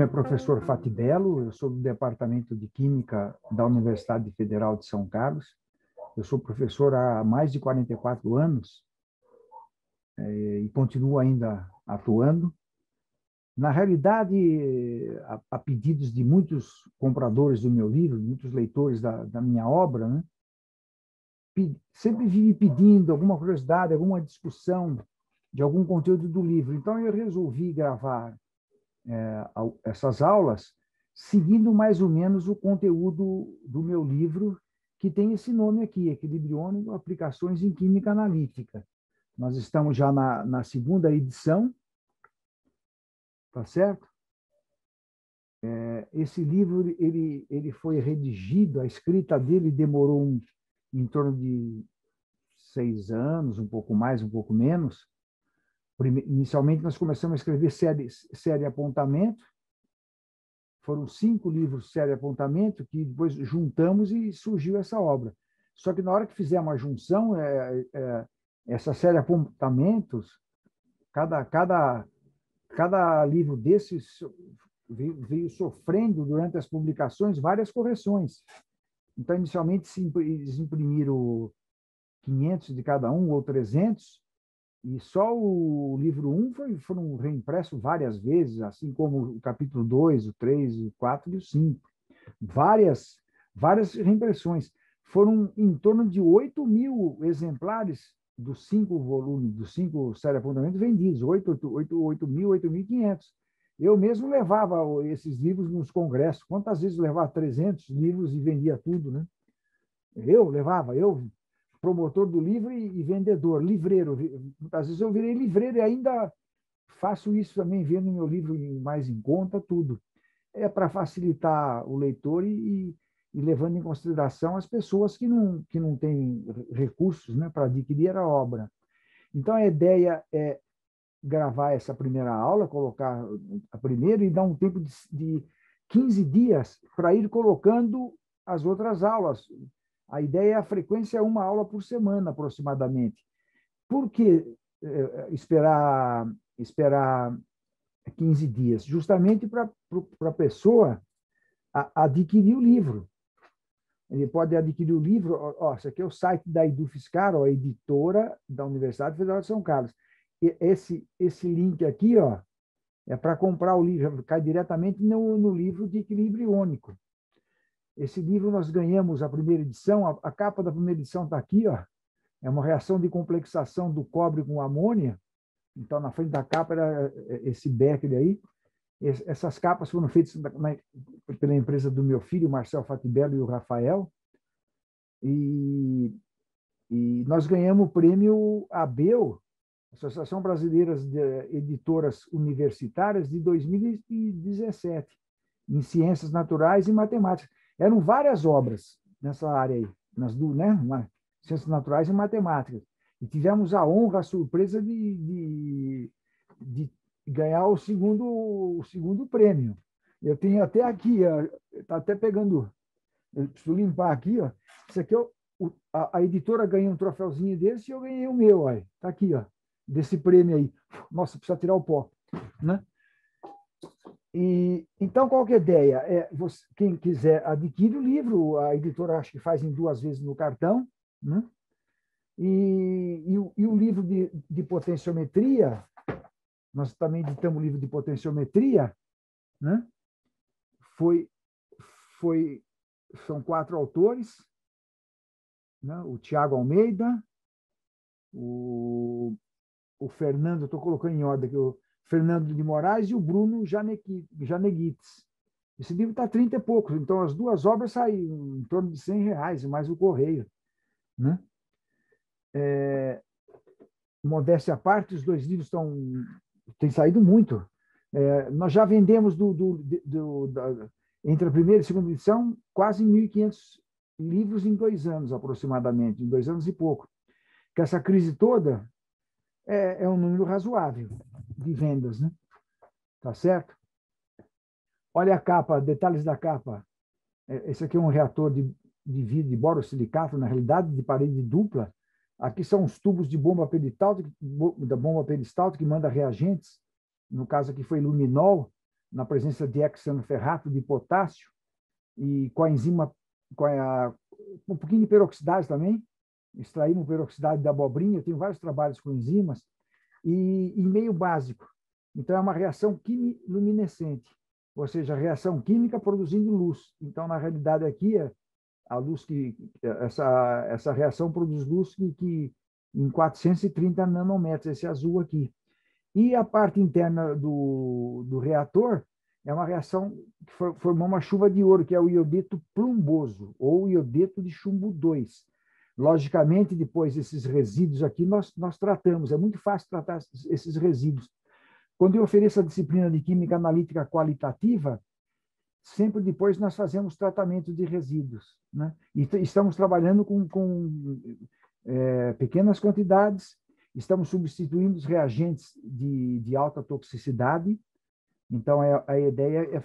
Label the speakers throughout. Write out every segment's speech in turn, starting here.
Speaker 1: professor Fatibelo, eu sou do Departamento de Química da Universidade Federal de São Carlos. Eu sou professor há mais de 44 anos e continuo ainda atuando. Na realidade, a pedidos de muitos compradores do meu livro, muitos leitores da minha obra, né, sempre vive pedindo alguma curiosidade, alguma discussão de algum conteúdo do livro. Então, eu resolvi gravar essas aulas seguindo mais ou menos o conteúdo do meu livro, que tem esse nome aqui, Equilíbrio Iônico, Aplicações em Química Analítica. Nós estamos já na segunda edição, tá certo? Esse livro ele foi redigido, a escrita dele demorou em torno de 6 anos, um pouco mais, um pouco menos. Inicialmente, nós começamos a escrever série Apontamento. Foram 5 livros série Apontamento, que depois juntamos e surgiu essa obra. Só que na hora que fizemos a junção, essa série Apontamentos, cada livro desses veio sofrendo, durante as publicações, várias correções. Então, inicialmente, eles imprimiram 500 de cada um, ou 300, e só o livro 1 foram reimpressos várias vezes, assim como o capítulo 2, o 3, o 4 e o 5. Várias reimpressões. Foram em torno de 8.000 exemplares dos 5 volumes, dos 5 séries Apontamentos vendidos, 8.000, 8.500. Eu mesmo levava esses livros nos congressos. Quantas vezes eu levava 300 livros e vendia tudo, né? Eu promotor do livro e vendedor, livreiro. Muitas vezes eu virei livreiro e ainda faço isso também, vendo meu livro mais em conta, tudo. É para facilitar o leitor e levando em consideração as pessoas que não têm recursos, né, para adquirir a obra. Então, a ideia é gravar essa primeira aula, colocar a primeira e dar um tempo de 15 dias para ir colocando as outras aulas. A ideia é a frequência 1 aula por semana, aproximadamente. Por que esperar 15 dias? Justamente para a pessoa adquirir o livro. Ele pode adquirir o livro. Esse aqui é o site da Edufiscar, a editora da Universidade Federal de São Carlos. Esse link aqui é para comprar o livro, cai diretamente no livro de Equilíbrio Iônico. Esse livro nós ganhamos a primeira edição, a capa da primeira edição está aqui, é uma reação de complexação do cobre com amônia. Então, na frente da capa era esse Becker aí. Essas capas foram feitas pela empresa do meu filho, Marcel Fatibelo e o Rafael. E nós ganhamos o prêmio ABEU, Associação Brasileira de Editoras Universitárias, de 2017, em Ciências Naturais e Matemática. Eram várias obras nessa área aí, Ciências Naturais e Matemáticas. E tivemos a honra, a surpresa de ganhar o segundo prêmio. Eu tenho até aqui, está até pegando, eu preciso limpar aqui, isso aqui a editora ganhou um troféuzinho desse e eu ganhei o meu, está aqui, desse prêmio aí. Nossa, precisa tirar o pó, né? Então, qual que é a ideia? Quem quiser adquirir o livro, a editora acho que faz em 2 vezes no cartão, né? E o livro de potenciometria, nós também editamos o livro de potenciometria, né? São 4 autores, né? O Tiago Almeida, o Fernando, estou colocando em ordem aqui, o Fernando de Moraes e o Bruno Janeguites. Esse livro está 30 e poucos, então as 2 obras saem em torno de R$100, mais o correio, né? Modéstia à parte, os 2 livros têm saído muito. Nós já vendemos entre a primeira e a segunda edição quase 1.500 livros em 2 anos, aproximadamente, em 2 anos e pouco. Que essa crise toda é um número razoável de vendas, né? Tá certo? Olha a capa, detalhes da capa. Esse aqui é um reator de vidro de borosilicato, na realidade, de parede dupla. Aqui são os tubos de bomba peristalto que manda reagentes. No caso aqui foi luminol. na presença de hexanoferrato de potássio e com a enzima, um pouquinho de peroxidase também, extraímos peroxidase da abobrinha, eu tenho vários trabalhos com enzimas, e meio básico. Então, é uma reação quimiluminescente, ou seja, reação química produzindo luz. Então, na realidade, aqui, a luz essa reação produz luz que em 430 nanômetros, esse azul aqui. E a parte interna do reator é uma reação que formou uma chuva de ouro, que é o iodeto plumboso, ou iodeto de chumbo 2. Logicamente, depois esses resíduos aqui nós tratamos, é muito fácil tratar esses resíduos. Quando eu ofereço a disciplina de Química Analítica Qualitativa, sempre depois nós fazemos tratamento de resíduos, né? E estamos trabalhando com pequenas quantidades, estamos substituindo os reagentes de alta toxicidade. Então, a ideia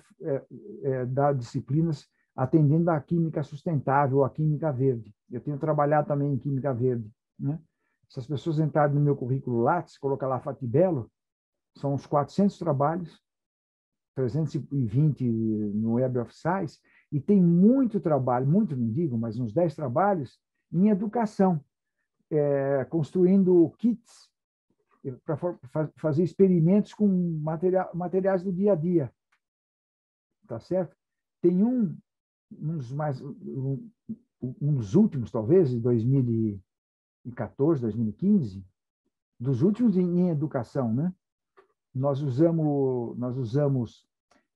Speaker 1: é dar disciplinas atendendo à química sustentável, à química verde. Eu tenho trabalhado também em química verde, né? Se as pessoas entrarem no meu currículo Lattes, colocar lá Fatibelo, são uns 400 trabalhos, 320 no Web of Science, e tem muito trabalho, muito não digo, mas uns 10 trabalhos em educação, construindo kits para fazer experimentos com materiais do dia a dia. Tá certo? Tem um dos últimos, talvez, de 2014, 2015, dos últimos em educação, né?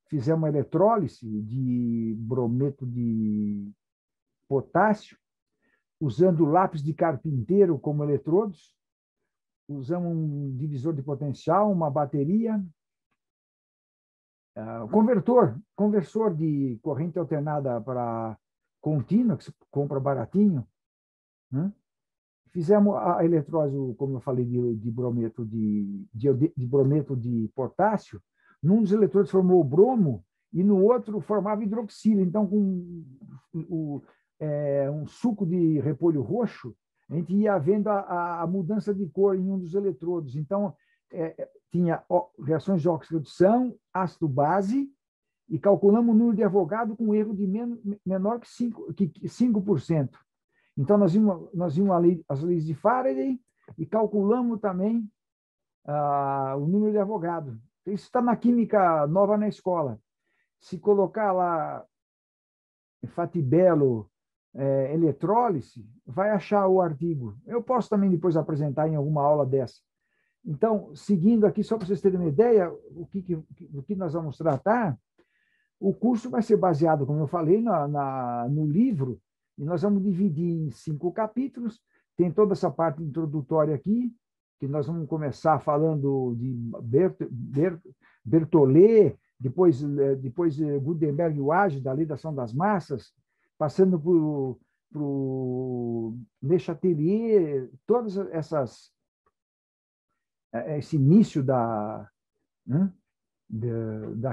Speaker 1: Fizemos uma eletrólise de brometo de potássio, usando lápis de carpinteiro como eletrodos, usamos um divisor de potencial, uma bateria, conversor de corrente alternada para contínua, que se compra baratinho, né? Fizemos a eletrólise, como eu falei, de brometo de potássio. Num dos eletrodos formou o bromo e no outro formava hidroxila. Então, com um suco de repolho roxo, a gente ia vendo a mudança de cor em um dos eletrodos. Então, tinha reações de oxidação, ácido-base, e calculamos o número de Avogadro com um erro de menor que 5%. Então, nós vimos as leis de Faraday e calculamos também o número de Avogadro. Isso está na química nova na escola. Se colocar lá Fatibelo, eletrólise, vai achar o artigo. Eu posso também depois apresentar em alguma aula dessa. Então, seguindo aqui, só para vocês terem uma ideia do que nós vamos tratar, o curso vai ser baseado, como eu falei, no livro, e nós vamos dividir em 5 capítulos. Tem toda essa parte introdutória aqui, que nós vamos começar falando de Berthollet, depois Gutenberg e Wage, da lei da ação das massas, passando por Le Chatelier, todas esse início da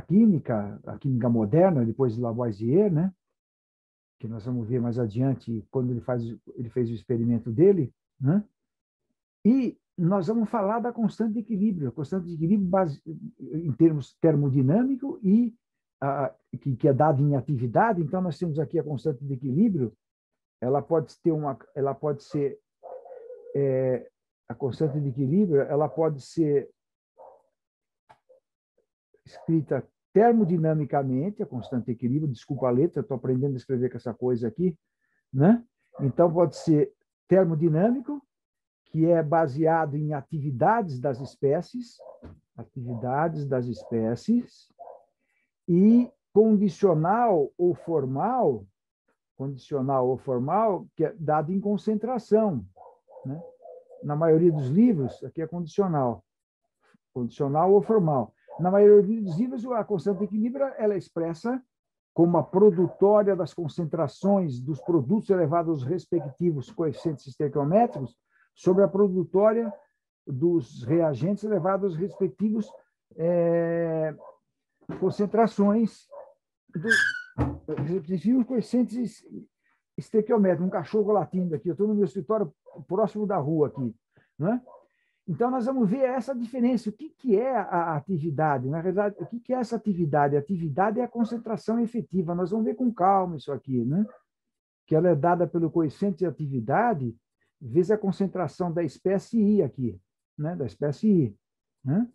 Speaker 1: química, a química moderna, depois de Lavoisier, né? Que nós vamos ver mais adiante quando ele fez o experimento dele, né? E nós vamos falar da constante de equilíbrio, a constante de equilíbrio em termos termodinâmico e que é dada em atividade. Então nós temos aqui a constante de equilíbrio, ela pode ser a constante de equilíbrio, ela pode ser escrita termodinamicamente, a constante de equilíbrio, desculpa a letra, estou aprendendo a escrever com essa coisa aqui, né? Então, pode ser termodinâmico, que é baseado em atividades das espécies, e condicional ou formal, que é dado em concentração, né? Na maioria dos livros, aqui é condicional ou formal. Na maioria dos livros, a constante de equilíbrio ela é expressa como a produtória das concentrações dos produtos elevados aos respectivos coeficientes estequiométricos sobre a produtória dos reagentes elevados aos respectivos concentrações dos respectivos coeficientes estequiométricos. Um cachorro latindo aqui. Eu estou no meu escritório próximo da rua aqui, né? Então, nós vamos ver essa diferença. O que é a atividade? Na verdade, o que é essa atividade? A atividade é a concentração efetiva. Nós vamos ver com calma isso aqui, né? Que ela é dada pelo coeficiente de atividade vezes a concentração da espécie I aqui, né? Da espécie I, né?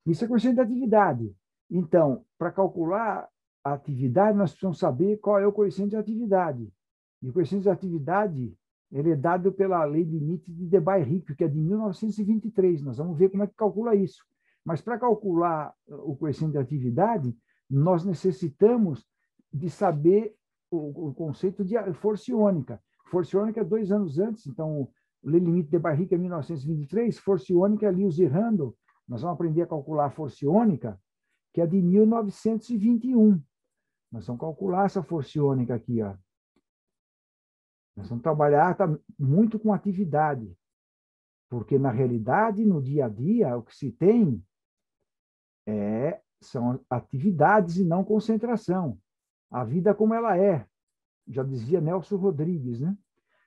Speaker 1: Isso é coeficiente de atividade. Então, para calcular a atividade, nós precisamos saber qual é o coeficiente de atividade. E o coeficiente de atividade ele é dado pela lei de limite de Debye-Rick, que é de 1923. Nós vamos ver como é que calcula isso. Mas para calcular o coeficiente de atividade, nós necessitamos de saber o conceito de força iônica. Força iônica é 2 anos antes, então, lei limite de Debye-Rick é 1923, força iônica é Lewis e Randall. Nós vamos aprender a calcular a força iônica, que é de 1921. Nós vamos calcular essa força iônica aqui, ó. Nós vamos trabalhar muito com atividade, porque, na realidade, no dia a dia, o que se tem são atividades e não concentração. A vida como ela é, já dizia Nelson Rodrigues, né?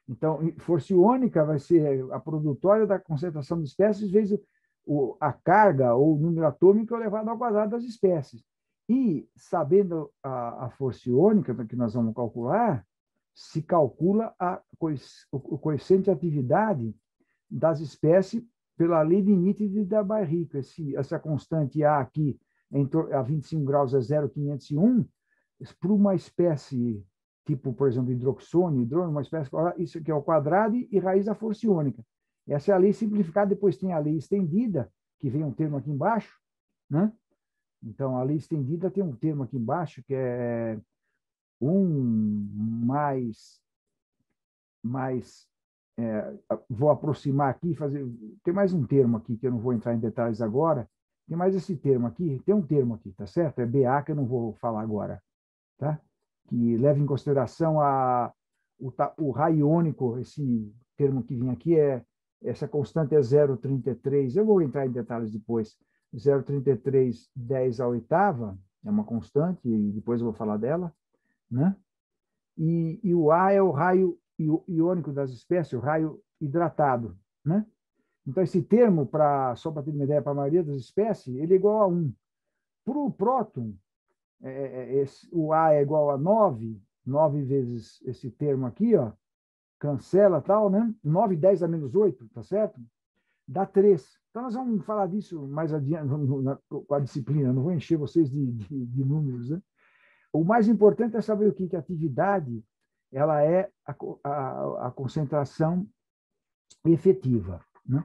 Speaker 1: Então, força iônica vai ser a produtória da concentração de espécies vezes a carga ou o número atômico elevado ao quadrado das espécies. E, sabendo a força iônica que nós vamos calcular, se calcula o coeficiente de atividade das espécies pela lei de limite de Debye-Rick. Essa constante A aqui, a 25 graus, é 0,501, para uma espécie, tipo, por exemplo, hidroxônio, hidrônio, uma espécie, isso aqui é o quadrado e raiz da força iônica. Essa é a lei simplificada, depois tem a lei estendida, que vem um termo aqui embaixo, né? Então, a lei estendida tem um termo aqui embaixo, que é 1 mais vou aproximar aqui, tem mais um termo aqui, que eu não vou entrar em detalhes agora, tem mais esse termo aqui, tem um termo aqui, tá certo? É BA, que eu não vou falar agora, tá? Que leva em consideração o raio iônico, esse termo que vem aqui, essa constante é 0,33, eu vou entrar em detalhes depois, 0,33 10 à oitava, é uma constante, e depois eu vou falar dela, né? E o A é o raio iônico das espécies, o raio hidratado, né? Então, esse termo, só para ter uma ideia, para a maioria das espécies, ele é igual a 1. Para o próton, o A é igual a 9, 9 vezes esse termo aqui, ó, cancela tal, né? 9, 10 a menos 8, tá certo? Dá 3. Então, nós vamos falar disso mais adiante com a disciplina, não vou encher vocês de números, né? O mais importante é saber o que a atividade ela é a concentração efetiva, né?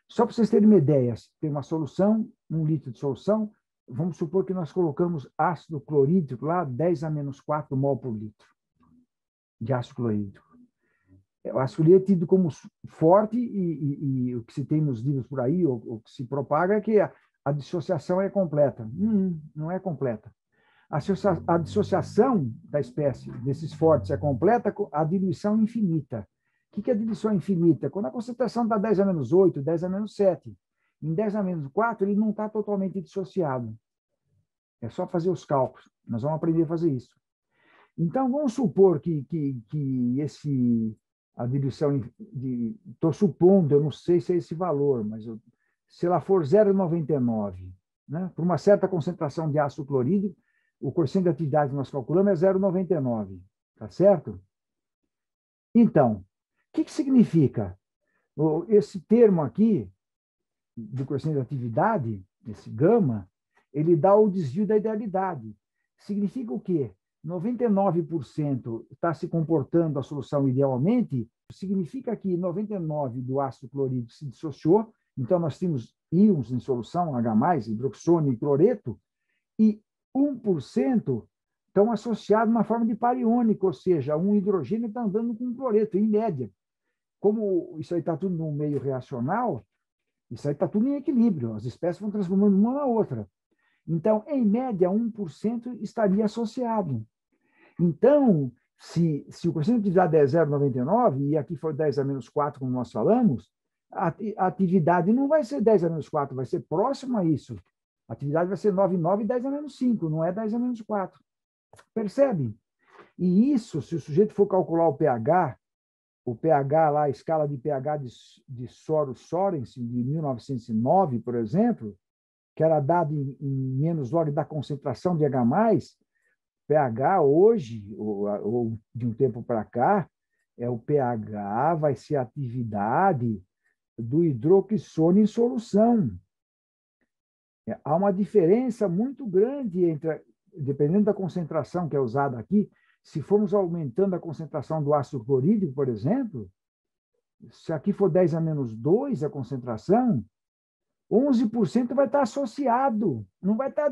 Speaker 1: Só para vocês terem uma ideia, tem uma solução, 1 litro de solução, vamos supor que nós colocamos ácido clorídrico lá, 10 a menos 4 mol por litro de ácido clorídrico. O ácido clorídrico é tido como forte e o que se tem nos livros por aí, o que se propaga, é que a dissociação é completa. Não é completa. A dissociação da espécie desses fortes é completa com a diluição infinita. O que é a diluição infinita? Quando a concentração está 10 a menos 8, 10 a menos 7. Em 10 a menos 4, ele não está totalmente dissociado. É só fazer os cálculos. Nós vamos aprender a fazer isso. Então, vamos supor que a diluição, estou supondo, eu não sei se é esse valor, mas se ela for 0,99, né, por uma certa concentração de ácido clorídrico, o coeficiente de atividade que nós calculamos é 0,99, tá certo? Então, o que significa? Esse termo aqui, do coeficiente de atividade, esse gama, ele dá o desvio da idealidade. Significa o quê? 99% está se comportando a solução idealmente, significa que 99% do ácido clorídrico se dissociou, então nós temos íons em solução, H+, hidroxônio e cloreto, e 1% estão associados na forma de par iônico, ou seja, um hidrogênio está andando com um cloreto, em média. Como isso aí está tudo no meio reacional, isso aí está tudo em equilíbrio, as espécies vão transformando uma na outra. Então, em média, 1% estaria associado. Então, se o coeficiente de atividade é 0,99, e aqui for 10 a menos 4, como nós falamos, a atividade não vai ser 10 a menos 4, vai ser próximo a isso. A atividade vai ser 9,9 e 10 a menos 5, não é 10 a menos 4. Percebe? E isso, se o sujeito for calcular o pH, o pH lá, a escala de pH de Sorensen, de 1909, por exemplo, que era dado em menos log da concentração de H+, pH hoje, ou de um tempo para cá, o pH vai ser a atividade do hidroquissônio em solução. Há uma diferença muito grande entre, dependendo da concentração que é usada aqui, se formos aumentando a concentração do ácido clorídrico, por exemplo, se aqui for 10 a menos 2 a concentração, 11% vai estar associado, não vai estar,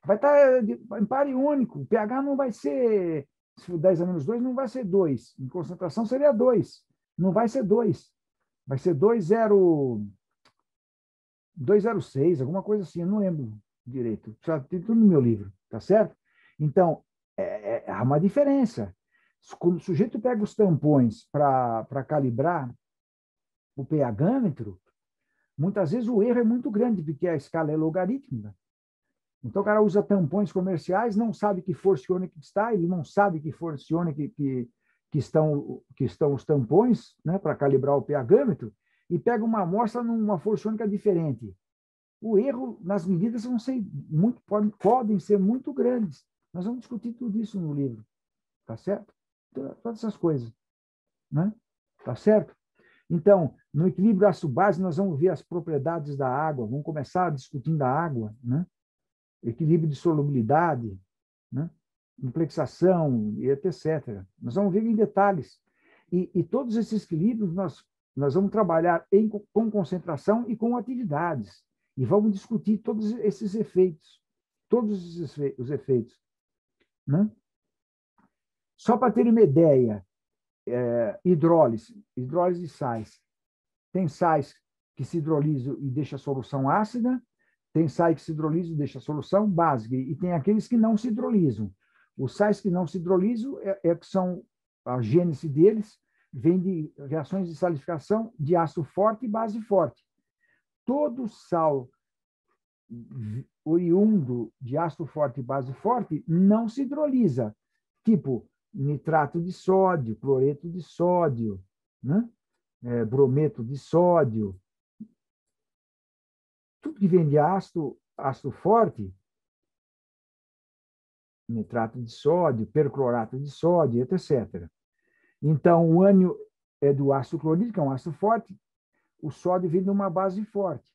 Speaker 1: vai estar em pare único. O pH não vai ser, se for 10 a menos 2, não vai ser 2. Em concentração seria 2. Não vai ser 2. Vai ser 206, alguma coisa assim, eu não lembro direito. Já tem tudo no meu livro, tá certo? Então, há uma diferença. Quando o sujeito pega os tampões para calibrar o pH-metro, muitas vezes o erro é muito grande, porque a escala é logarítmica. Então, o cara usa tampões comerciais, não sabe que força iônica está, ele não sabe que força iônica que estão os tampões, né, para calibrar o pH-metro, e pega uma amostra numa força iônica diferente. O erro nas medidas vão ser podem ser muito grandes. Nós vamos discutir tudo isso no livro, tá certo? Todas essas coisas, né? Tá certo? Então, no equilíbrio ácido-base, nós vamos ver as propriedades da água, vamos começar discutindo a água, né? Equilíbrio de solubilidade, né? Complexação, e etc. Nós vamos ver em detalhes. E todos esses equilíbrios nós vamos trabalhar com concentração e com atividades. E vamos discutir todos esses efeitos. Todos os efeitos. Né? Só para ter uma ideia, hidrólise de sais. Tem sais que se hidrolisam e deixa a solução ácida, tem sais que se hidrolisam e deixa a solução básica, e tem aqueles que não se hidrolisam. Os sais que não se hidrolisam que são a gênese deles, vem de reações de salificação de ácido forte e base forte. Todo sal oriundo de ácido forte e base forte não se hidrolisa, tipo nitrato de sódio, cloreto de sódio, né? Brometo de sódio. Tudo que vem de ácido forte, nitrato de sódio, perclorato de sódio, etc. Então, o ânion é do ácido clorídrico, que é um ácido forte, o sódio vem de uma base forte,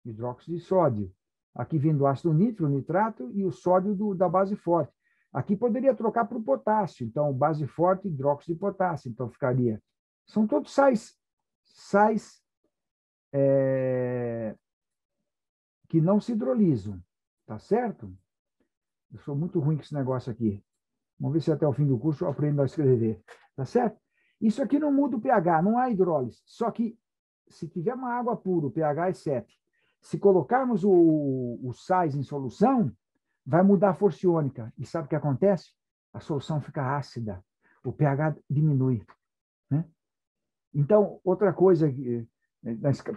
Speaker 1: hidróxido de sódio. Aqui vem do ácido nítrico, nitrato, e o sódio da base forte. Aqui poderia trocar para o potássio, então base forte, hidróxido de potássio, então ficaria. São todos sais que não se hidrolisam, tá certo? Eu sou muito ruim com esse negócio aqui. Vamos ver se até o fim do curso eu aprendo a escrever, tá certo? Isso aqui não muda o pH, não há hidrólise. Só que se tiver uma água pura, o pH é 7. Se colocarmos os sais em solução, vai mudar a força iônica. E sabe o que acontece? A solução fica ácida. O pH diminui. Né? Então, outra coisa,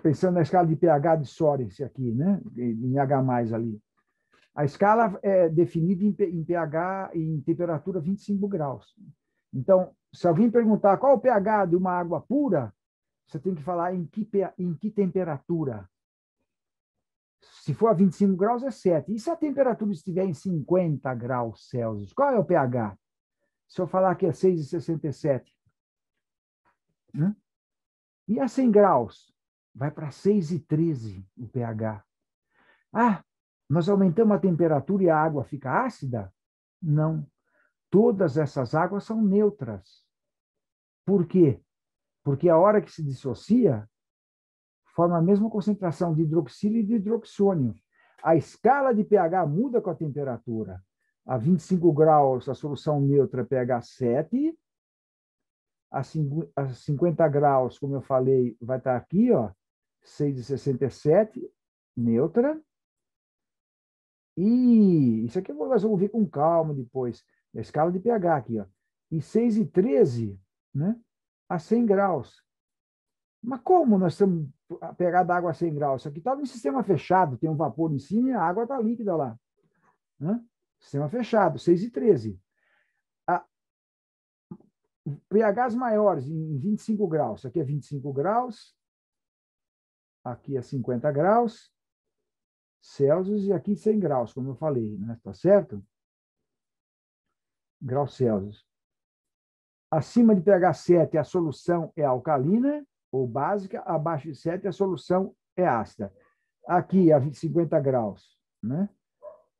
Speaker 1: pensando na escala de pH de Sorensen aqui, né? Em H+, ali. A escala é definida em pH e em temperatura 25 graus. Então, se alguém perguntar qual é o pH de uma água pura, você tem que falar em que temperatura. Se for a 25 graus, é 7. E se a temperatura estiver em 50 graus Celsius, qual é o pH? Se eu falar que é 6,67. Né? E a 100 graus? Vai para 6,13 o pH. Ah, nós aumentamos a temperatura e a água fica ácida? Não. Todas essas águas são neutras. Por quê? Porque a hora que se dissocia, forma a mesma concentração de hidroxilo e de hidroxônio. A escala de pH muda com a temperatura. A 25 graus, a solução neutra é pH 7. A 50 graus, como eu falei, vai estar aqui, ó, 6,67, neutra. E isso aqui nós vamos ver com calma depois. A escala de pH aqui, ó. E 6,13, né, a 100 graus. Mas como nós estamos a pegar da água a 100 graus? Isso aqui está num sistema fechado, tem um vapor em cima e a água está líquida lá. Né? Sistema fechado, 6,13. pHs maiores, em 25 graus. Isso aqui é 25 graus, aqui é 50 graus Celsius e aqui 100 graus, como eu falei, né? Tá certo? Graus Celsius. Acima de pH 7, a solução é alcalina ou básica, abaixo de 7, a solução é ácida. Aqui, a 50 graus, né?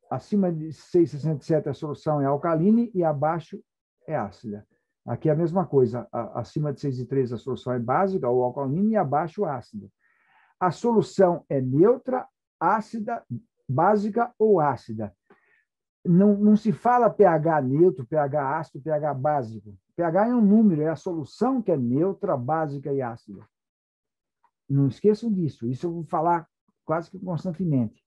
Speaker 1: Acima de 6,67, a solução é alcalina e abaixo é ácida. Aqui é a mesma coisa. Acima de 6,3, a solução é básica ou alcalina e abaixo ácida. A solução é neutra, ácida, básica ou ácida. Não se fala pH neutro, pH ácido, pH básico. pH é um número, é a solução que é neutra, básica e ácida. Não esqueçam disso. Isso eu vou falar quase que constantemente.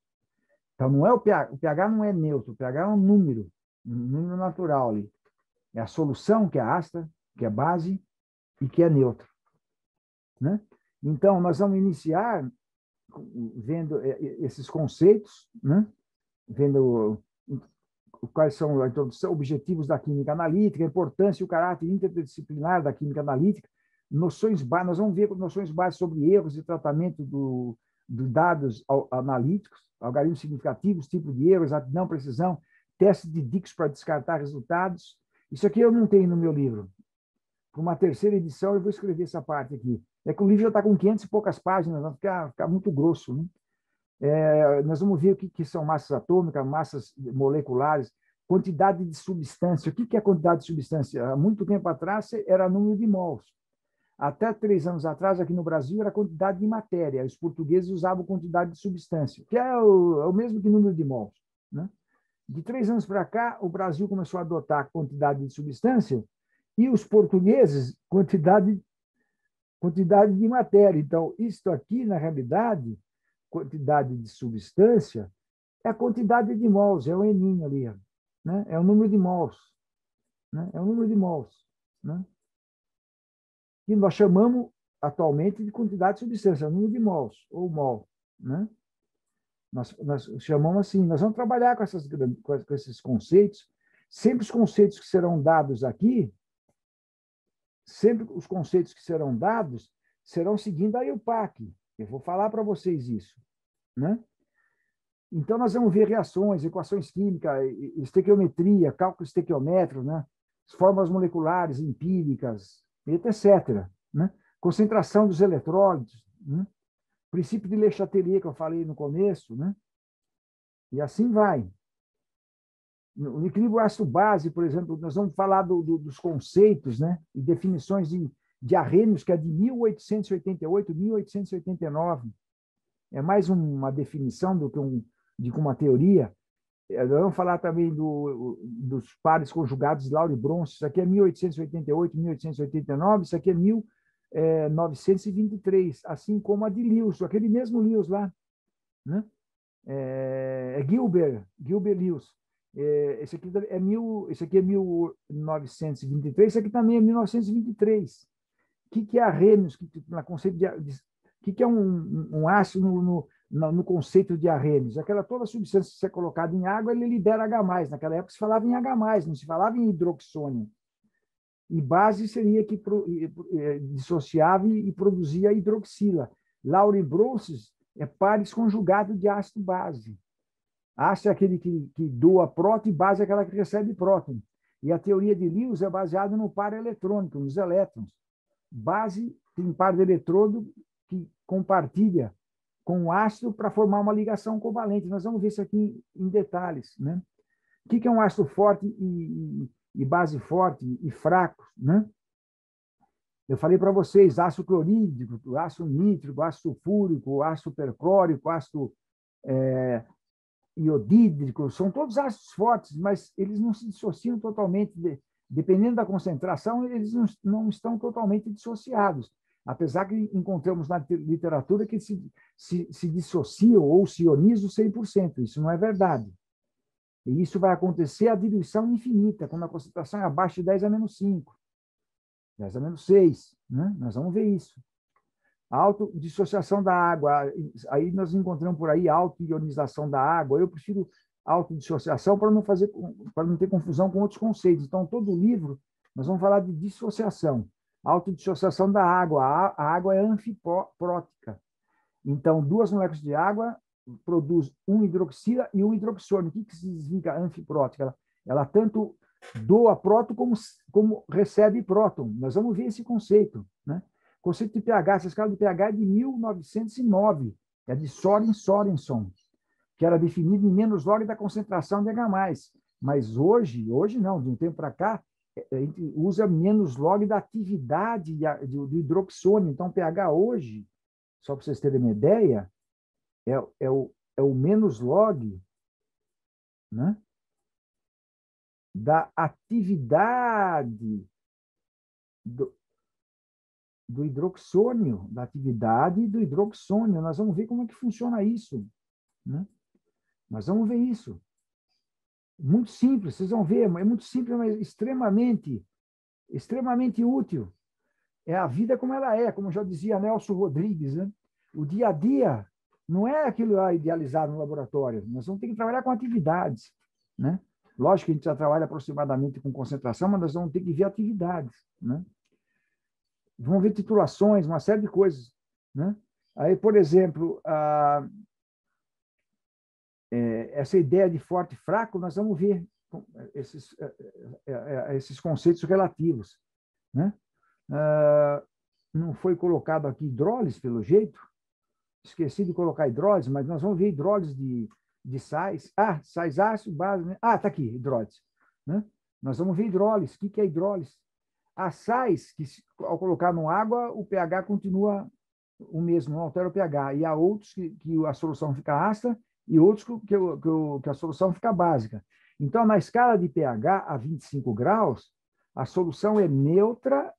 Speaker 1: Então, não é o pH não é neutro, o pH é um número natural ali. É a solução que é ácida, que é base e que é neutra. Né? Então, nós vamos iniciar vendo esses conceitos, né? Vendo quais são a introdução, objetivos da química analítica, a importância e o caráter interdisciplinar da química analítica, noções básicas, nós vamos ver noções básicas sobre erros e tratamento do dados analíticos, algoritmos significativos, tipo de erro, exatidão, precisão, testes de Dix para descartar resultados. Isso aqui eu não tenho no meu livro. Para uma terceira edição, eu vou escrever essa parte aqui. É que o livro já está com 500 e poucas páginas, vai ficar muito grosso, né? Nós vamos ver o que são massas atômicas, massas moleculares, quantidade de substância. O que é quantidade de substância? Há muito tempo atrás era número de mols. Até 3 anos atrás, aqui no Brasil, era quantidade de matéria. Os portugueses usavam quantidade de substância, que é o mesmo que número de mols. Né? De 3 anos para cá, o Brasil começou a adotar quantidade de substância e os portugueses, quantidade de matéria. Então, isto aqui, na realidade, quantidade de substância, é a quantidade de mols, é o eninho ali, né? É o número de mols, né? É o número de mols, né? Que nós chamamos atualmente de quantidade de substância, número de mols, ou mol, né? Nós chamamos assim, nós vamos trabalhar com esses conceitos, sempre os conceitos que serão dados aqui, sempre os conceitos que serão dados serão seguindo a EUPAC. Eu vou falar para vocês isso, né? Então, nós vamos ver reações, equações químicas, estequiometria, cálculo estequiométrico, né? Fórmulas moleculares, empíricas, etc. Né? Concentração dos eletrólitos, né? Princípio de Le Chatelier, que eu falei no começo, né? E assim vai. No equilíbrio ácido-base, por exemplo, nós vamos falar dos conceitos, né? E definições de Arrhenius, que é de 1888, 1889. É mais uma definição do que uma teoria. Vamos falar também dos pares conjugados de Lauro e Bronze. Isso aqui é 1888, 1889. Isso aqui é 1923, assim como a de Lewis, aquele mesmo Lewis lá. Né? Gilbert-Lewis. Esse aqui é 1923, esse aqui também é 1923. O que é Arrhenius? Na conceito o que é um ácido no conceito de Arrhenius? Toda substância que é colocada em água, ele libera H+. Naquela época se falava em H+, não se falava em hidroxônio. E base seria que dissociava e produzia hidroxila. Lauro e Bronze é pares conjugados de ácido-base. Ácido é aquele que doa próton e base é aquela que recebe próton. E a teoria de Lewis é baseada no par eletrônico, nos elétrons. Base tem par de eletrodo que compartilha com o ácido para formar uma ligação covalente. Nós vamos ver isso aqui em detalhes. Né? O que é um ácido forte e base forte e fraco? Né? Eu falei para vocês, ácido clorídrico, ácido nítrico, ácido sulfúrico, ácido perclórico, ácido iodídrico, são todos ácidos fortes, mas eles não se dissociam totalmente. Dependendo da concentração, eles não estão totalmente dissociados. Apesar que encontramos na literatura que se dissociam ou se ionizam 100%. Isso não é verdade. E isso vai acontecer a diluição infinita, quando a concentração é abaixo de 10 a menos 5, 10 a menos 6. Né? Nós vamos ver isso. A autodissociação da água. Aí nós encontramos por aí autoionização da água. Eu prefiro autodissociação para não ter confusão com outros conceitos. Então, todo livro Nós vamos falar de dissociação, autodissociação da água. A água é anfiprótica. Então, duas moléculas de água produzem um hidroxila e um hidroxônio. O que significa anfiprótica? Ela tanto doa próton como recebe próton. Nós vamos ver esse conceito, né? O conceito de pH, essa escala de pH é de 1909, é de Soren Sorenson, que era definido em menos log da concentração de H+. Mas hoje não, de um tempo para cá, a gente usa menos log da atividade do hidroxônio. Então, pH hoje, só para vocês terem uma ideia, é o menos log, né, da atividade do hidroxônio, da atividade do hidroxônio. Nós vamos ver como é que funciona isso, né? Nós vamos ver isso. Muito simples, vocês vão ver, é muito simples, mas extremamente útil. É a vida como ela é, como já dizia Nelson Rodrigues, né? O dia a dia não é aquilo lá idealizado no laboratório. Nós vamos ter que trabalhar com atividades, né? Lógico que a gente já trabalha aproximadamente com concentração, mas nós vamos ter que ver atividades, né? Vamos ver titulações, uma série de coisas, né? Aí, por exemplo, essa ideia de forte e fraco, nós vamos ver esses conceitos relativos, né? Não foi colocado aqui hidrólise, pelo jeito. Esqueci de colocar hidrólise, mas nós vamos ver hidrólise de sais. Sais ácido, base, né? Está aqui, hidrólise, né? Nós vamos ver hidrólise. O que é hidrólise? Há sais que, ao colocar no água, o pH continua o mesmo, não altera o pH. E há outros que a solução fica ácida e outros que a solução fica básica. Então, na escala de pH a 25 graus, a solução é neutra,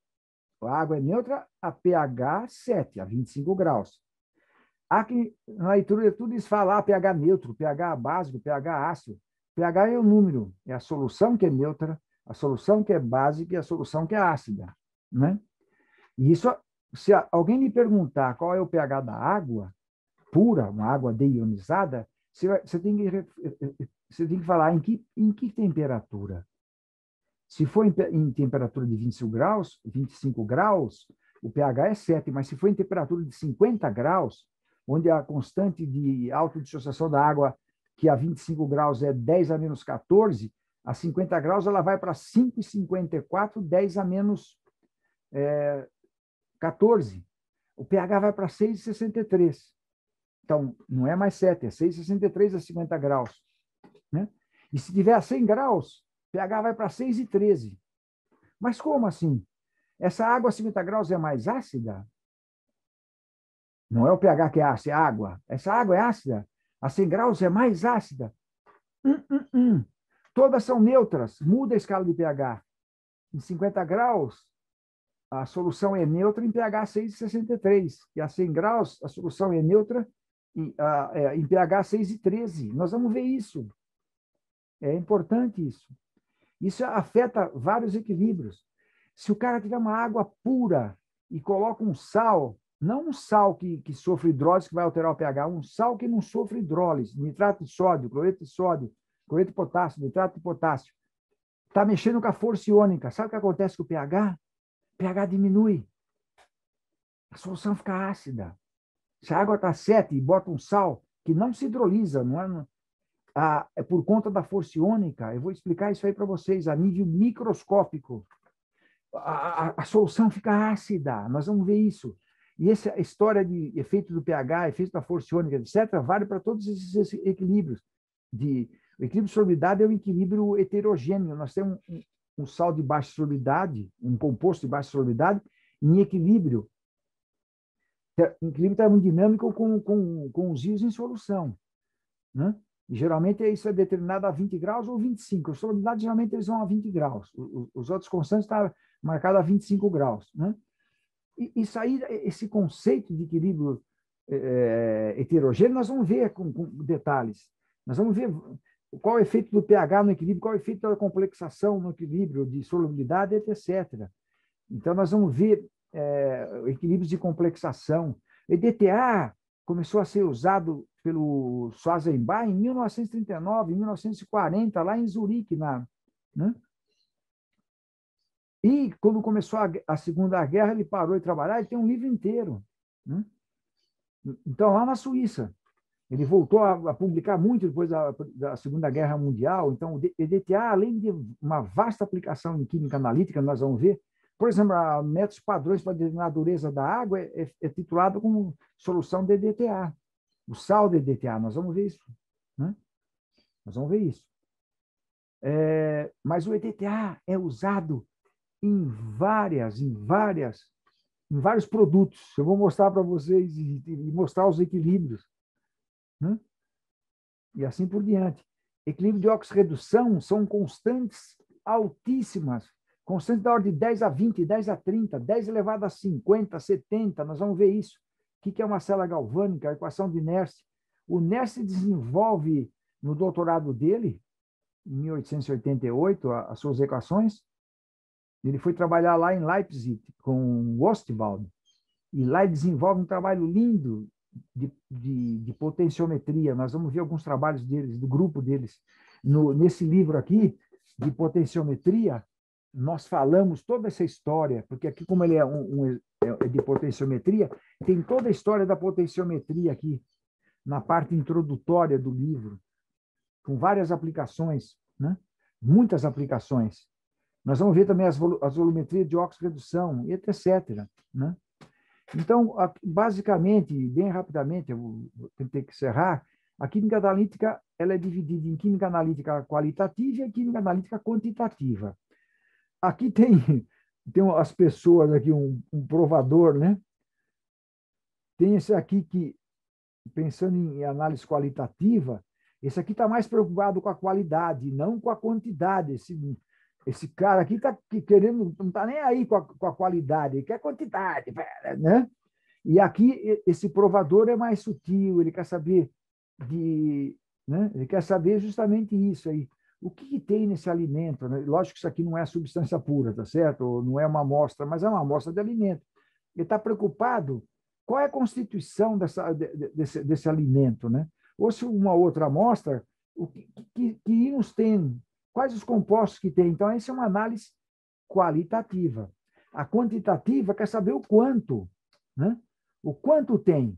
Speaker 1: a água é neutra a pH 7, a 25 graus. Aqui na leitura tudo isso fala pH neutro, pH básico, pH ácido. pH é o número, é a solução que é neutra, a solução que é básica e a solução que é ácida, né? E isso, se alguém me perguntar qual é o pH da água pura, uma água deionizada, você tem que falar em que temperatura. Se for em temperatura de 25 graus, o pH é 7, mas se for em temperatura de 50 graus, onde a constante de autodissociação da água, que a 25 graus é 10 a menos 14, a 50 graus ela vai para 5,54, 10 a menos 14. O pH vai para 6,63. Então, não é mais 7, é 6,63 a 50 graus, né? E se tiver a 100 graus, pH vai para 6,13. Mas como assim? Essa água a 50 graus é mais ácida? Não é o pH que é ácido, é a água. Essa água é ácida? A 100 graus é mais ácida? Todas são neutras, muda a escala de pH. Em 50 graus, a solução é neutra em pH 6,63. E a 100 graus, a solução é neutra em pH 6,13. Nós vamos ver isso. É importante isso. Isso afeta vários equilíbrios. Se o cara tiver uma água pura e coloca um sal, não um sal que sofre hidrólise, que vai alterar o pH, um sal que não sofre hidrólise, nitrato de sódio, cloreto de potássio, nitrato de potássio, está mexendo com a força iônica. Sabe o que acontece com o pH? O pH diminui. A solução fica ácida. Se a água está 7 e bota um sal que não se hidroliza, é por conta da força iônica. Eu vou explicar isso aí para vocês a nível microscópico. A solução fica ácida. Nós vamos ver isso. E essa história de efeito do pH, efeito da força iônica, etc., vale para todos esses equilíbrios. O equilíbrio de solubilidade é um equilíbrio heterogêneo. Nós temos um sal de baixa solubilidade, um composto de baixa solubilidade, em equilíbrio. Equilíbrio termodinâmico com os íons em solução, né? E, geralmente isso é determinado a 20 graus ou 25. A solubilidade, geralmente, eles vão a 20 graus. Os outros constantes estão marcados a 25 graus, né? E isso aí, esse conceito de equilíbrio heterogêneo, nós vamos ver com detalhes. Nós vamos ver qual é o efeito do pH no equilíbrio, qual é o efeito da complexação no equilíbrio, de solubilidade, etc. Então, nós vamos ver equilíbrios de complexação. O EDTA começou a ser usado pelo Schwarzenbach em 1939, em 1940, lá em Zurique, né? E quando começou a Segunda Guerra, ele parou de trabalhar e tem um livro inteiro, né? Então, lá na Suíça, ele voltou a publicar muito depois da Segunda Guerra Mundial. Então, o EDTA, além de uma vasta aplicação em química analítica, nós vamos ver, por exemplo, métodos padrões para determinar a dureza da água é titulado como solução de EDTA. O sal de EDTA, nós vamos ver isso, né? Nós vamos ver isso. Mas o EDTA é usado em vários produtos. Eu vou mostrar para vocês e mostrar os equilíbrios, né? E assim por diante. Equilíbrio de oxirredução são constantes altíssimas, constantes da ordem de 10 a 20, 10 a 30, 10 elevado a 50, 70, nós vamos ver isso. O que é uma célula galvânica, a equação de Nernst. O Nernst desenvolve, no doutorado dele, em 1888, as suas equações. Ele foi trabalhar lá em Leipzig com Ostwald, e lá ele desenvolve um trabalho lindo de potenciometria. Nós vamos ver alguns trabalhos deles, do grupo deles. Nesse livro aqui, de potenciometria, nós falamos toda essa história, porque aqui, como ele é de potenciometria, tem toda a história da potenciometria aqui, na parte introdutória do livro, com várias aplicações, né? Muitas aplicações. Nós vamos ver também as volumetrias de oxirredução, e etc., né? Então, basicamente, bem rapidamente, eu vou ter que encerrar, a química analítica ela é dividida em química analítica qualitativa e química analítica quantitativa. Aqui tem as pessoas, aqui um provador, né? Tem esse aqui que, pensando em análise qualitativa, esse aqui está mais preocupado com a qualidade, não com a quantidade. Esse cara aqui está querendo, não está nem aí com a qualidade, ele quer quantidade, né? E aqui esse provador é mais sutil, ele quer saber né? Ele quer saber justamente isso aí. O que tem nesse alimento, né? Lógico que isso aqui não é substância pura, tá certo? Não é uma amostra, mas é uma amostra de alimento. Ele está preocupado qual é a constituição desse alimento, né? Ou se uma outra amostra, que íons tem, quais os compostos que tem. Então, essa é uma análise qualitativa. A quantitativa quer saber o quanto, né? O quanto tem.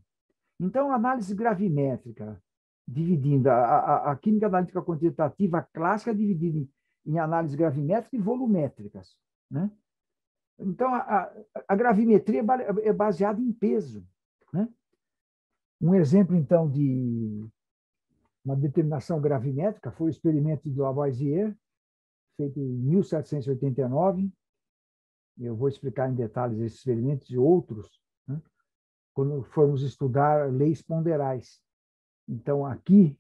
Speaker 1: Então, a análise gravimétrica, dividindo a química analítica quantitativa clássica, é dividida em análise gravimétrica e volumétricas, né? Então, a gravimetria é baseada em peso, né? Um exemplo, então, de uma determinação gravimétrica foi o experimento de Lavoisier, feito em 1789. Eu vou explicar em detalhes esses experimentos e outros, né, quando formos estudar leis ponderais. Então, aqui,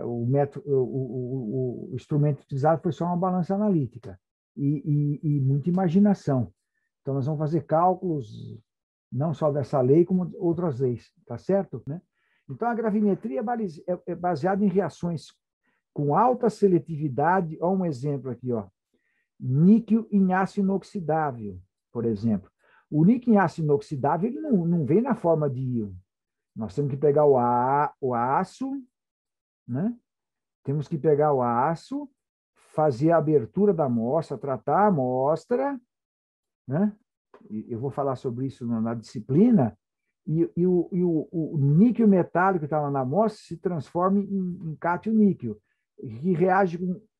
Speaker 1: o instrumento utilizado foi só uma balança analítica e muita imaginação. Então, nós vamos fazer cálculos não só dessa lei, como outras leis, tá certo? Né? Então, a gravimetria é baseada em reações com alta seletividade. Olha um exemplo aqui, ó. Níquel em aço inoxidável, por exemplo. O níquel em aço inoxidável ele não vem na forma de íon. Nós temos que pegar o aço, né? Temos que pegar o aço, fazer a abertura da amostra, tratar a amostra, né? Eu vou falar sobre isso na disciplina, e o níquel metálico que está lá na amostra se transforma em cátion-níquel, que reage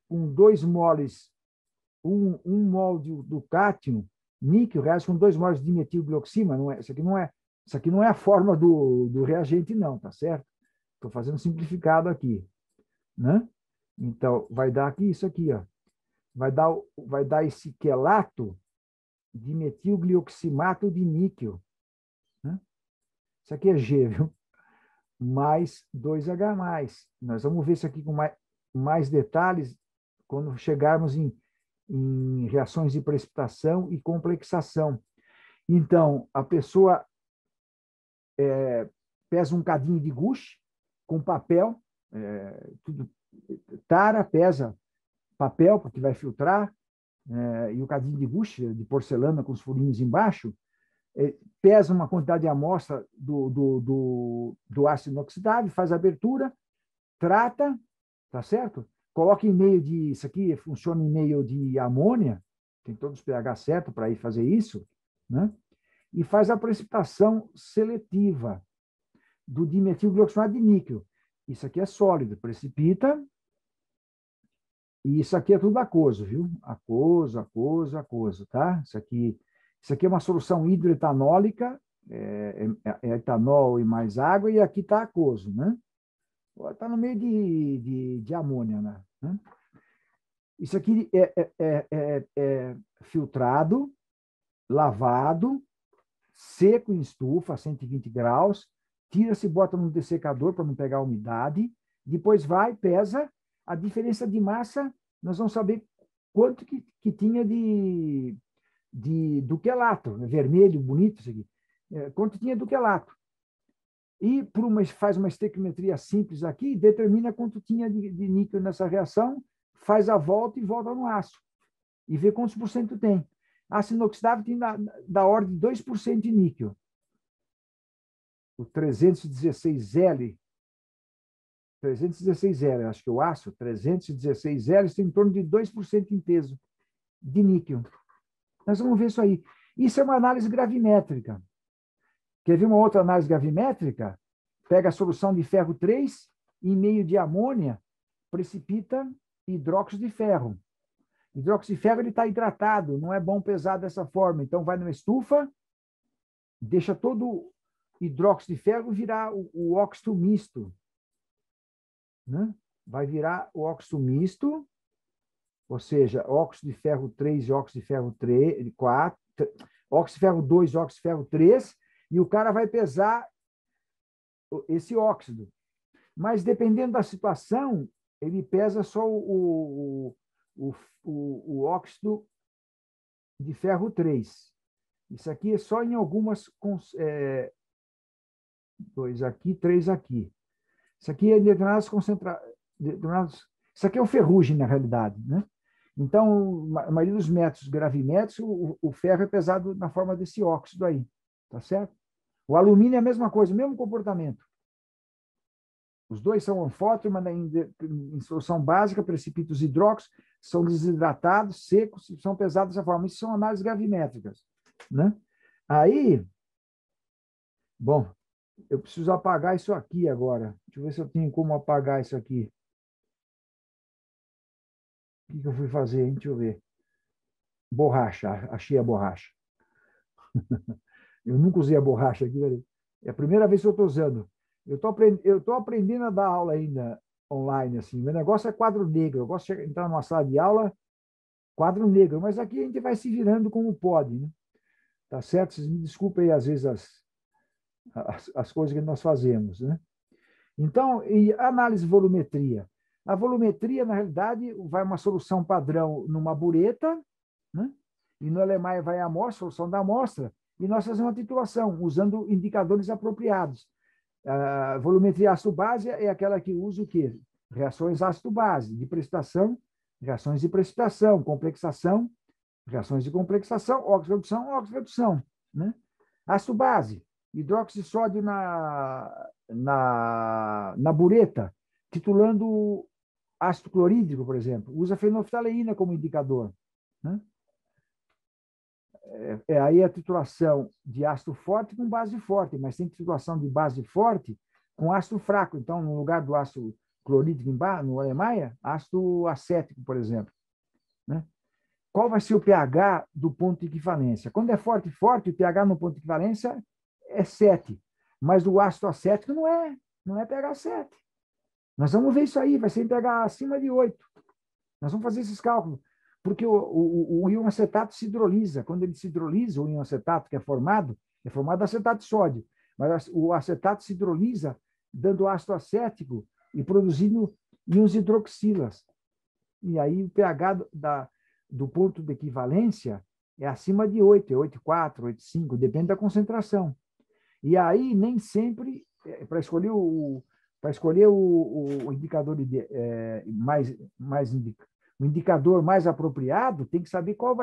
Speaker 1: com 2 moles, um mol do cátion, níquel reage com 2 moles de metilglioxima. Isso aqui não é a forma do reagente, não, tá certo? Estou fazendo simplificado aqui, né? Então, vai dar aqui isso aqui, ó. Vai dar esse quelato de metilglioximato de níquel, né? Isso aqui é G, viu? Mais 2H+. Nós vamos ver isso aqui com mais detalhes quando chegarmos em reações de precipitação e complexação. Então, a pessoa pesa um cadinho de guache com papel, tudo, tara, pesa papel, porque vai filtrar, e o cadinho de guache, de porcelana com os furinhos embaixo, pesa uma quantidade de amostra do ácido inoxidável, faz a abertura, trata, tá certo? Coloca em meio isso aqui funciona em meio de amônia, tem todos os pH certo para ir fazer isso, né? E faz a precipitação seletiva do dimetilglioxinato de níquel. Isso aqui é sólido, precipita, e isso aqui é tudo aquoso, viu? Aquoso, aquoso, aquoso, tá? Isso aqui é uma solução hidroetanólica, é etanol e mais água, e aqui está aquoso, né? Está no meio de amônia, né? Isso aqui é filtrado, lavado, seco em estufa a 120 graus, tira-se e bota no dessecador para não pegar umidade, depois vai, pesa, a diferença de massa, nós vamos saber quanto que tinha do quelato, vermelho, bonito isso aqui, quanto tinha do quelato. E faz uma estequiometria simples aqui, determina quanto tinha de níquel nessa reação, faz a volta e volta no aço. E vê quantos por cento tem. Aço inoxidável tem da ordem de 2% de níquel. O 316L, acho que o aço, 316L, tem em torno de 2% em peso de níquel. Nós vamos ver isso aí. Isso é uma análise gravimétrica. Quer ver uma outra análise gravimétrica? Pega a solução de ferro 3 e meio de amônia, precipita hidróxido de ferro. Hidróxido de ferro está hidratado, não é bom pesar dessa forma. Então, vai numa estufa, deixa todo o hidróxido de ferro virar o óxido misto. Né? Vai virar o óxido misto, ou seja, óxido de ferro 3 e óxido de ferro 4, óxido de ferro 2 e óxido de ferro 3, e o cara vai pesar esse óxido. Mas, dependendo da situação, ele pesa só o óxido de ferro 3. Isso aqui é só em algumas... 2 aqui, 3 aqui. Isso aqui é determinadas concentrações... Isso aqui é o ferrugem, na realidade, né? Então, a maioria dos métodos gravimétricos, o ferro é pesado na forma desse óxido aí, tá certo? O alumínio é a mesma coisa, o mesmo comportamento. Os dois são anfótron, mas em solução básica, precipita os hidróxidos, são desidratados, secos, são pesados dessa forma. Isso são análises gravimétricas, né? Aí, bom, eu preciso apagar isso aqui agora. Deixa eu ver se eu tenho como apagar isso aqui. O que eu fui fazer, hein? Deixa eu ver. Borracha, achei a borracha. Eu nunca usei a borracha aqui, é a primeira vez que eu estou usando. Eu estou aprendendo a dar aula ainda online, assim. Meu negócio é quadro negro. Eu gosto de entrar numa sala de aula, quadro negro. Mas aqui a gente vai se virando como pode, né? Tá certo? Vocês me desculpem aí, às vezes, as coisas que nós fazemos, né? Então, e análise de volumetria. A volumetria, na realidade, vai uma solução padrão numa bureta, né? E no Alemanha vai a amostra, solução da amostra, e nós fazemos uma titulação, usando indicadores apropriados. A volumetria ácido-base é aquela que usa o quê? Reações ácido-base, de precipitação, reações de precipitação, complexação, reações de complexação, óxido-redução, óxido-redução. Né? Ácido-base, hidróxido de sódio na bureta, titulando ácido clorídrico, por exemplo. Usa fenolftaleína como indicador. Né? Aí a titulação de ácido forte com base forte, mas tem titulação de base forte com ácido fraco. Então, no lugar do ácido clorídrico no Alemanha, ácido acético, por exemplo. Né? Qual vai ser o pH do ponto de equivalência? Quando é forte, o pH no ponto de equivalência é 7. Mas do ácido acético não é pH 7. Nós vamos ver isso aí, vai ser em pH acima de 8. Nós vamos fazer esses cálculos. Porque o íon acetato se hidrolisa. Quando ele se hidrolisa, o íon acetato que é formado de acetato de sódio. Mas o acetato se hidrolisa, dando ácido acético e produzindo íons hidroxilas. E aí o pH do ponto de equivalência é acima de 8, é 8,4, 8,5, depende da concentração. E aí, nem sempre, para escolher o indicador o indicador mais apropriado, tem que saber qual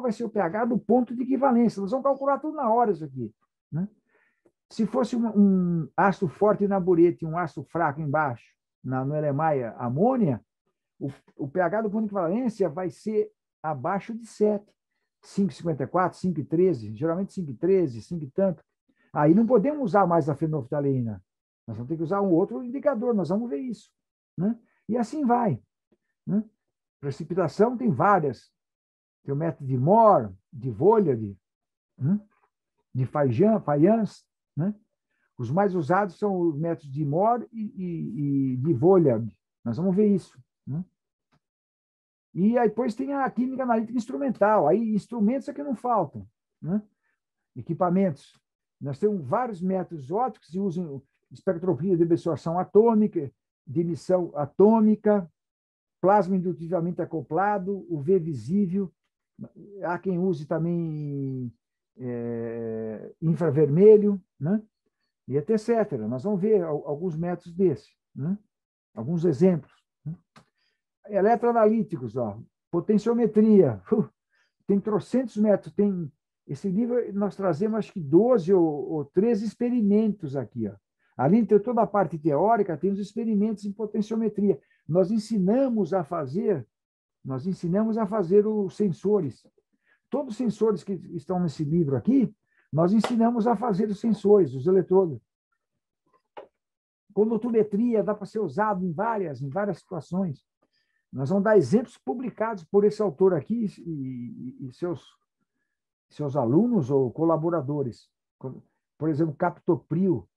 Speaker 1: vai ser o pH do ponto de equivalência. Nós vamos calcular tudo na hora isso aqui. Né? Se fosse um ácido forte na bureta e um ácido fraco embaixo, no Erlenmeyer amônia, o pH do ponto de equivalência vai ser abaixo de 7. 5,54, 5,13, geralmente 5,13, 5 e tanto. Aí não podemos usar mais a fenolftaleína. Nós vamos ter que usar um outro indicador, nós vamos ver isso. Né? E assim vai. Né? Precipitação tem várias. Tem o método de Moore, de Volyard, né? De Fayence. Né? Os mais usados são os métodos de Moore e de Volyard. Nós vamos ver isso. Né? E aí depois tem a química analítica instrumental. Aí instrumentos é que não faltam. Né? Equipamentos. Nós temos vários métodos ópticos que usam espectroscopia de absorção atômica, de emissão atômica, plasma indutivamente acoplado, UV visível. Há quem use também infravermelho, né? E etc. Nós vamos ver alguns métodos desses, né? Alguns exemplos. Né? Eletroanalíticos, ó, potenciometria, tem trocentos métodos. Tem esse livro, nós trazemos acho que 12 ou 13 experimentos aqui. Ó. Além de ter toda a parte teórica, tem os experimentos em potenciometria. Nós ensinamos a fazer os sensores. Todos os sensores que estão nesse livro aqui, nós ensinamos a fazer os sensores, os eletrodos. Condutometria dá para ser usado em várias situações. Nós vamos dar exemplos publicados por esse autor aqui e seus alunos ou colaboradores. Por exemplo, captopril.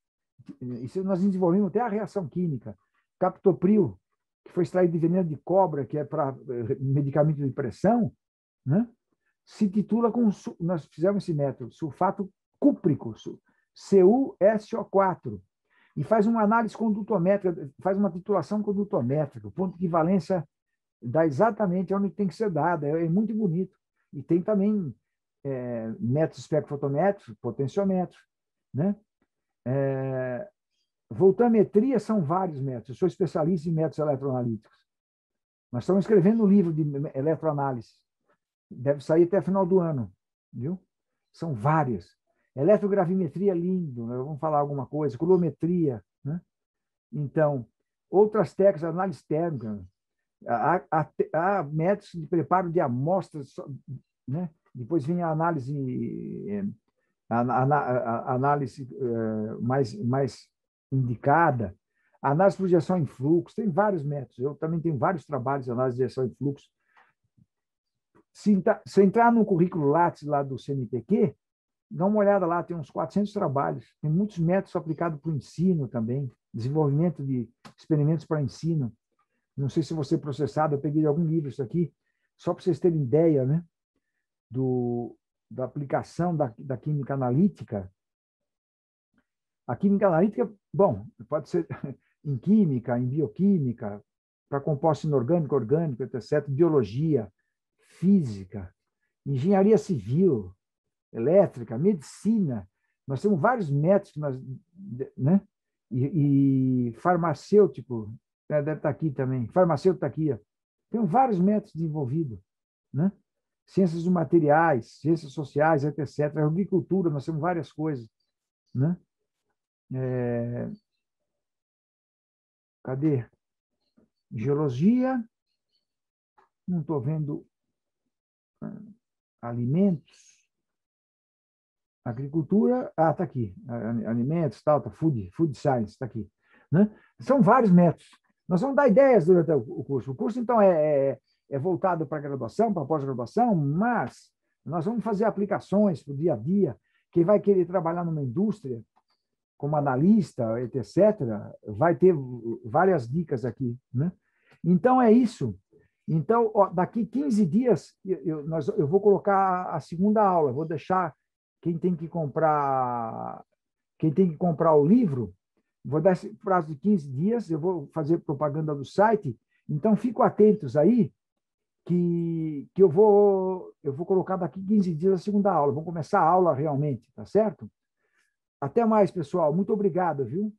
Speaker 1: Isso nós desenvolvemos até a reação química. Captopril, que foi extraído de veneno de cobra, que é para medicamento de pressão, né? Se titula com, nós fizemos esse método, sulfato cúprico, CuSO4, e faz uma análise condutométrica, faz uma titulação condutométrica, o ponto de equivalência dá exatamente onde tem que ser dado, é muito bonito. E tem também métodos espectrofotométricos, potenciômetros, né? Voltametria são vários métodos. Eu sou especialista em métodos eletroanalíticos. Nós estamos escrevendo um livro de eletroanálise. Deve sair até o final do ano, viu? São várias. Eletrogravimetria, lindo, né? Vamos falar alguma coisa. Colometria, né? Então, outras técnicas, análise térmica. Há métodos de preparo de amostras, né? Depois vem a análise, análise mais indicada, a análise de projeção em fluxo, tem vários métodos. Eu também tenho vários trabalhos de análise de projeção em fluxo. Se entrar no currículo Lattes lá do CNPq, dá uma olhada lá, tem uns 400 trabalhos. Tem muitos métodos aplicados para o ensino também, desenvolvimento de experimentos para ensino. Não sei se você é processado, eu peguei de algum livro isso aqui, só para vocês terem ideia, né, da aplicação da química analítica. A química analítica, bom, pode ser em química, em bioquímica, para composto inorgânico, orgânico, etc., biologia, física, engenharia civil, elétrica, medicina. Nós temos vários métodos, né? E farmacêutico, deve estar aqui também, farmacêutico está aqui. Ó. Tem vários métodos desenvolvidos, né? Ciências dos materiais, ciências sociais, etc. Agricultura, nós temos várias coisas, né? Cadê? Geologia, não estou vendo. Alimentos, agricultura, está aqui, alimentos, tal, tá, food science, está aqui. Né? São vários métodos. Nós vamos dar ideias durante o curso. O curso, então, é voltado para a graduação, para a pós-graduação, mas nós vamos fazer aplicações para o dia a dia. Quem vai querer trabalhar numa indústria, como analista, etc., vai ter várias dicas aqui. Né? Então, é isso. Então, daqui 15 dias, eu vou colocar a segunda aula. Vou deixar quem tem que comprar o livro, vou dar esse prazo de 15 dias, eu vou fazer propaganda do site. Então, fiquem atentos aí, que eu vou colocar daqui 15 dias a segunda aula. Vamos começar a aula realmente, tá certo? Até mais, pessoal. Muito obrigado, viu?